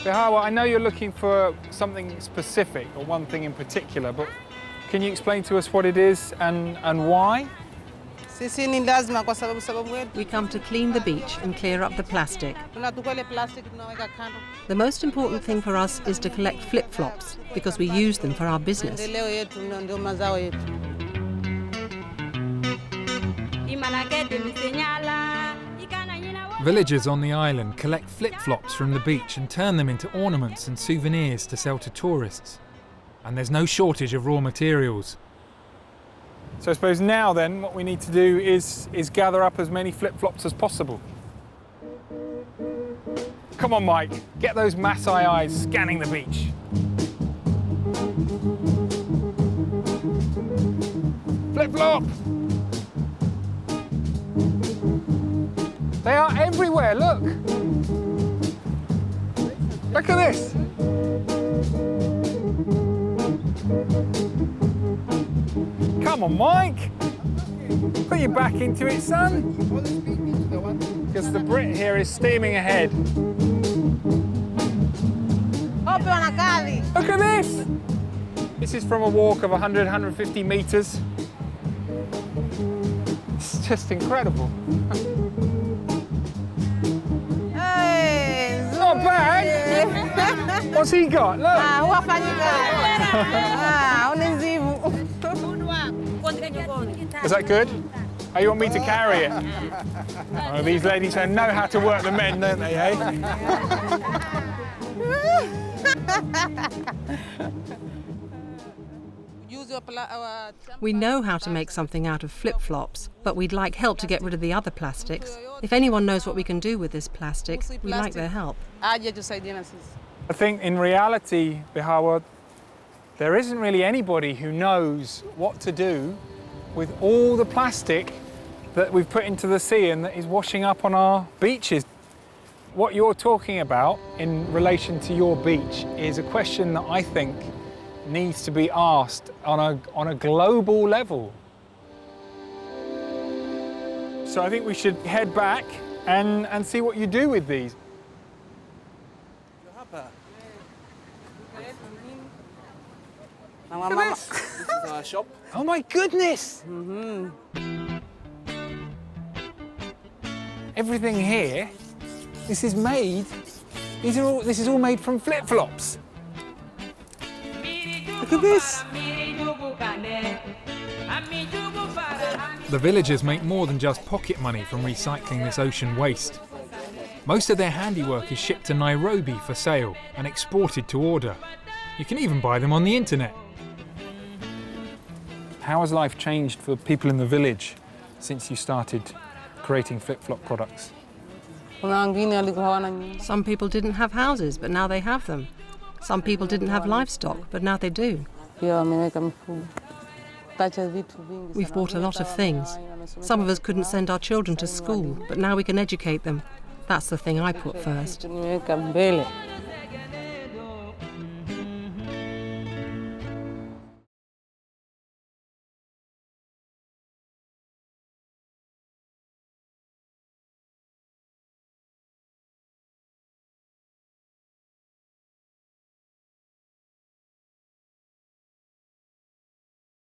Bihawa, I know you're looking for something specific or one thing in particular, but can you explain to us what it is and why? We come to clean the beach and clear up the plastic. The most important thing for us is to collect flip-flops because we use them for our business. Villagers on the island collect flip-flops from the beach and turn them into ornaments and souvenirs to sell to tourists. And there's no shortage of raw materials. So I suppose now then what we need to do is gather up as many flip-flops as possible. Come on, Mike, get those Maasai eyes scanning the beach. Flip-flop! They are everywhere, look! Look at this! Come on, Mike! Put your back into it, son! Because the Brit here is steaming ahead. Look at this! This is from a walk of 100, 150 metres. It's just incredible. Not bad! What's he got? Look! Is that good? Oh, you want me to carry it? Oh, these ladies know how to work the men, don't they, eh? We know how to make something out of flip-flops, but we'd like help to get rid of the other plastics. If anyone knows what we can do with this plastic, we'd like their help. I think in reality, Bihawa, there isn't really anybody who knows what to do with all the plastic that we've put into the sea and that is washing up on our beaches. What you're talking about in relation to your beach is a question that I think needs to be asked on a global level. So I think we should head back and see what you do with these. Look at this. This is our shop. Oh my goodness! Everything here, this is all made from flip-flops. Look at this! The villagers make more than just pocket money from recycling this ocean waste. Most of their handiwork is shipped to Nairobi for sale and exported to order. You can even buy them on the internet. How has life changed for people in the village since you started creating flip-flop products? Some people didn't have houses, but now they have them. Some people didn't have livestock, but now they do. We've bought a lot of things. Some of us couldn't send our children to school, but now we can educate them. That's the thing I put first.